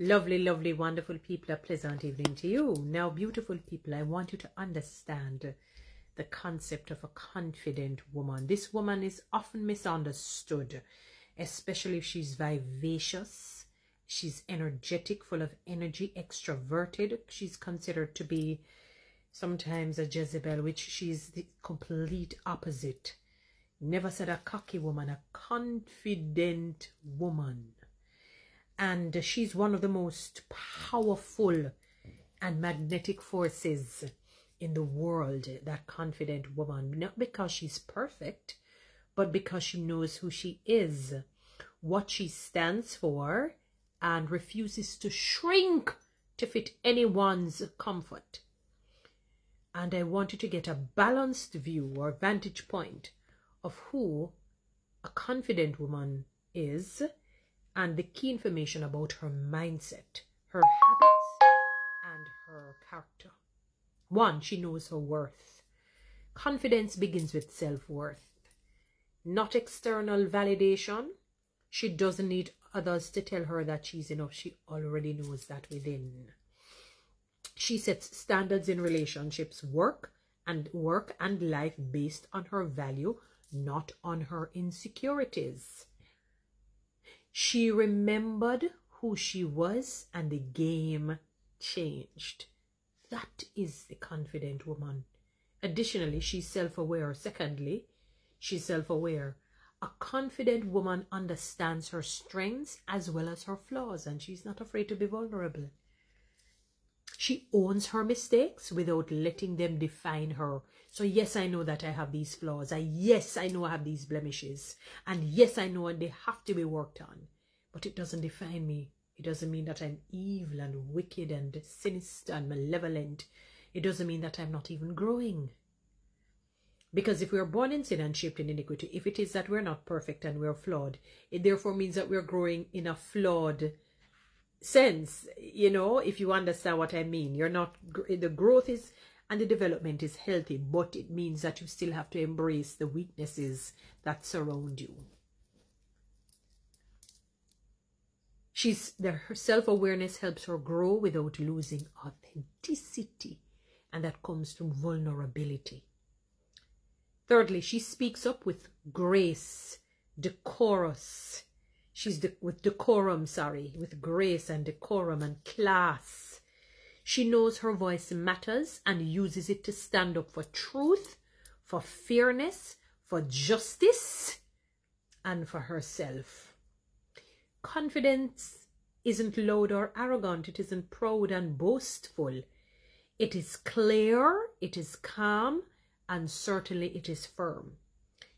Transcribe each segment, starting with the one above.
Lovely, lovely, wonderful people, a pleasant evening to you. Now, beautiful people, I want you to understand the concept of a confident woman. This woman is often misunderstood, especially if she's vivacious, she's energetic, full of energy, extroverted. She's considered to be sometimes a Jezebel, which she's the complete opposite. Never said a cocky woman, a confident woman. And she's one of the most powerful and magnetic forces in the world, that confident woman. Not because she's perfect, but because she knows who she is, what she stands for, and refuses to shrink to fit anyone's comfort. And I want you to get a balanced view or vantage point of who a confident woman is, and the key information about her mindset, her habits, and her character. 1, she knows her worth. Confidence begins with self-worth, not external validation. She doesn't need others to tell her that she's enough. She already knows that within. She sets standards in relationships, work and life based on her value, not on her insecurities. She remembered who she was, and the game changed. That is the confident woman. Additionally, she's self-aware. Secondly, she's self-aware. A confident woman understands her strengths as well as her flaws, and she's not afraid to be vulnerable. She owns her mistakes without letting them define her. So yes, I know that I have these flaws. Yes, I know I have these blemishes. And yes, I know they have to be worked on. But it doesn't define me. It doesn't mean that I'm evil and wicked and sinister and malevolent. It doesn't mean that I'm not even growing. Because if we're born in sin and shaped in iniquity, if it is that we're not perfect and we're flawed, it therefore means that we're growing in a flawed sense. You know, if you understand what I mean, you're not, the growth is and the development is healthy, but it means that you still have to embrace the weaknesses that surround you. Her self-awareness helps her grow without losing authenticity, and that comes from vulnerability. Thirdly, she speaks up with grace, with grace and decorum and class. She knows her voice matters and uses it to stand up for truth, for fairness, for justice, and for herself. Confidence isn't loud or arrogant. It isn't proud and boastful. It is clear, it is calm, and certainly it is firm.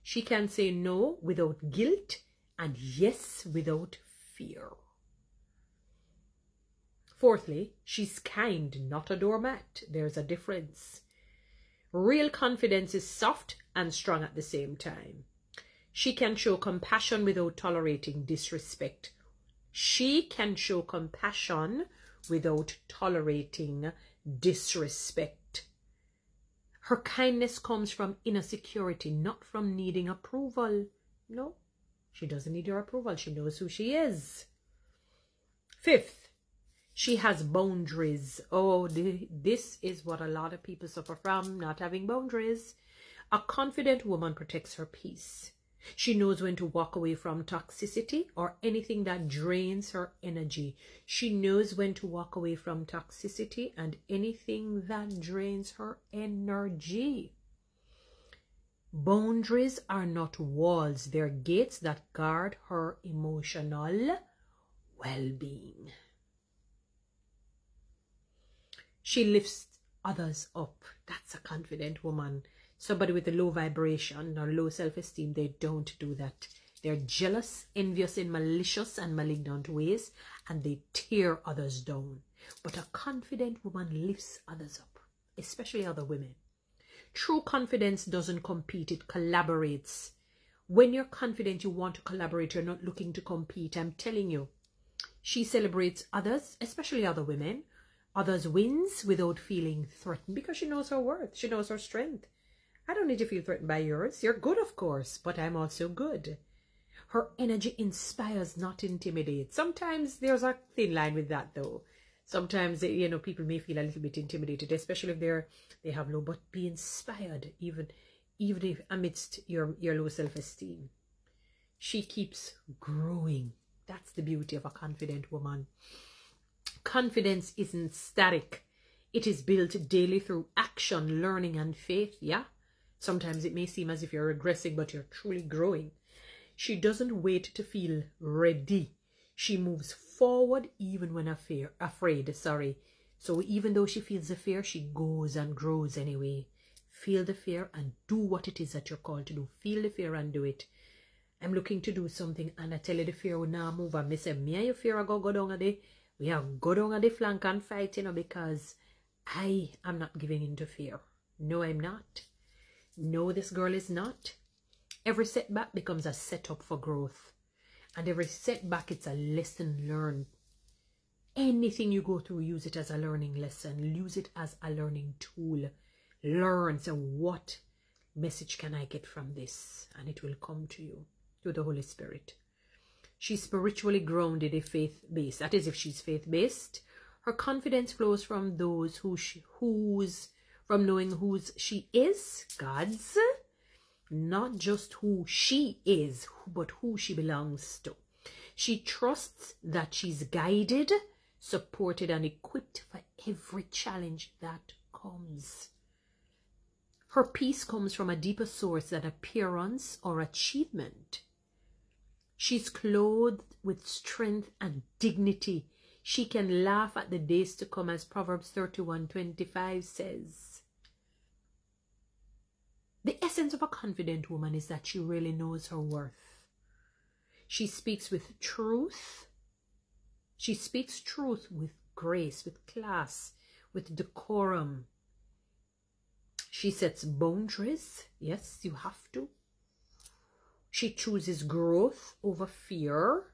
She can say no without guilt and yes without fear. Fourthly, she's kind, not a doormat. There's a difference. Real confidence is soft and strong at the same time. She can show compassion without tolerating disrespect. She can show compassion without tolerating disrespect. Her kindness comes from inner security, not from needing approval. No, she doesn't need your approval. She knows who she is. Fifth, she has boundaries. Oh, this is what a lot of people suffer from, not having boundaries. A confident woman protects her peace. She knows when to walk away from toxicity or anything that drains her energy. She knows when to walk away from toxicity and anything that drains her energy. Boundaries are not walls. They're gates that guard her emotional well-being. She lifts others up. That's a confident woman. Somebody with a low vibration or low self-esteem, they don't do that. They're jealous, envious in malicious and malignant ways, and they tear others down. But a confident woman lifts others up, especially other women. True confidence doesn't compete, it collaborates. When you're confident, you want to collaborate, you're not looking to compete. I'm telling you, she celebrates others, especially other women, others' wins without feeling threatened because she knows her worth, she knows her strength. I don't need to feel threatened by yours. You're good, of course, but I'm also good. Her energy inspires, not intimidates. Sometimes there's a thin line with that, though. Sometimes, you know, people may feel a little bit intimidated, especially if they have low, but be inspired, even if amidst your low self-esteem. She keeps growing. That's the beauty of a confident woman. Confidence isn't static. It is built daily through action, learning, and faith. Yeah. Sometimes it may seem as if you're regressing, but you're truly growing. She doesn't wait to feel ready. She moves forward even when afraid. So even though she feels the fear, she goes and grows anyway. Feel the fear and do what it is that you're called to do. Feel the fear and do it. I'm looking to do something and I tell you the fear will now move. And I say, me and your fear go down a day. We have go down a the flank and fight, you know, because I am not giving in to fear. No, I'm not. No, this girl is not. Every setback becomes a setup for growth. And every setback, it's a lesson learned. Anything you go through, use it as a learning lesson. Use it as a learning tool. Learn. So what message can I get from this? And it will come to you, to the Holy Spirit. She's spiritually grounded, a faith-based. That is, if she's faith-based, her confidence flows from those from knowing whose she is, God's, not just who she is, but who she belongs to. She trusts that she's guided, supported, and equipped for every challenge that comes. Her peace comes from a deeper source than appearance or achievement. She's clothed with strength and dignity. She can laugh at the days to come, as Proverbs 31:25 says. The essence of a confident woman is that she really knows her worth. She speaks with truth. She speaks truth with grace, with class, with decorum. She sets boundaries. Yes, you have to. She chooses growth over fear.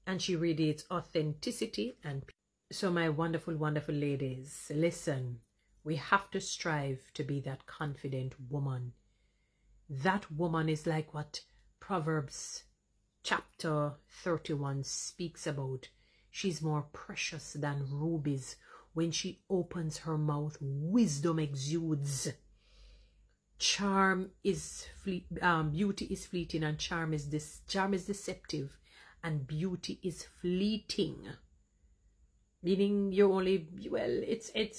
And she radiates authenticity and peace. So my wonderful, wonderful ladies, listen. We have to strive to be that confident woman. That woman is like what Proverbs chapter 31 speaks about. She's more precious than rubies. When she opens her mouth, wisdom exudes. Charm is beauty is fleeting, and charm is deceptive, and beauty is fleeting. Meaning you're only, well,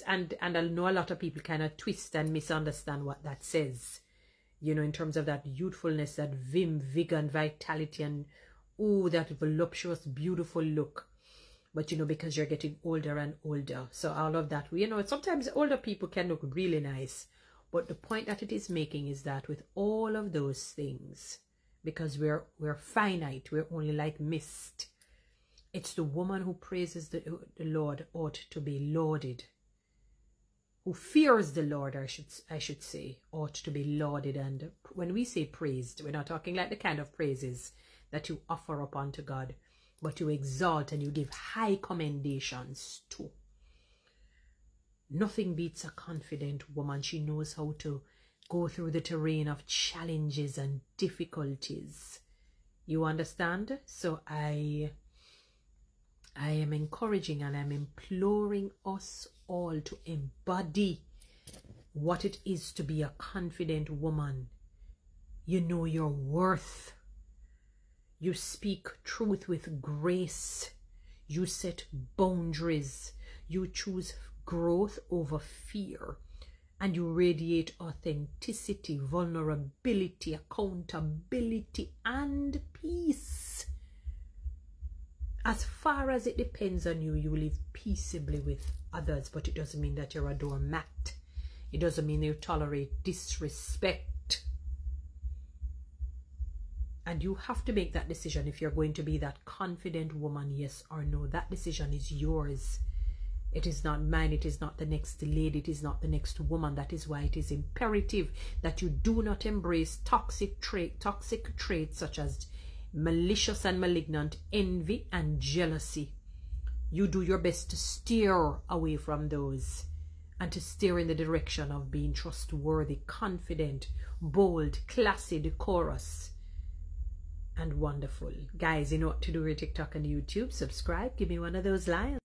and I know a lot of people kind of twist and misunderstand what that says. You know, in terms of that youthfulness, that vim, vigor, and vitality, and oh, that voluptuous, beautiful look. But you know, because you're getting older and older, so all of that, you know, sometimes older people can look really nice. But the point that it is making is that with all of those things, because we're finite, we're only like mist. It's the woman who praises the Lord ought to be lauded. Who fears the Lord, I should say, ought to be lauded. And when we say praised, we're not talking like the kind of praises that you offer up unto God, but you exalt and you give high commendations to. Nothing beats a confident woman. She knows how to go through the terrain of challenges and difficulties. You understand? So I am encouraging and I'm imploring us all to embody what it is to be a confident woman. You know your worth. You speak truth with grace. You set boundaries. You choose growth over fear. And you radiate authenticity, vulnerability, accountability, and peace. As far as it depends on you, you live peaceably with others, but it doesn't mean that you're a doormat. It doesn't mean you tolerate disrespect. And you have to make that decision if you're going to be that confident woman, yes or no. That decision is yours. It is not mine. It is not the next lady. It is not the next woman. That is why it is imperative that you do not embrace toxic traits such as malicious and malignant envy and jealousy. You do your best to steer away from those and to steer in the direction of being trustworthy, confident, bold, classy, decorous. and wonderful. Guys, you know what to do with TikTok and YouTube. Subscribe. Give me one of those lions.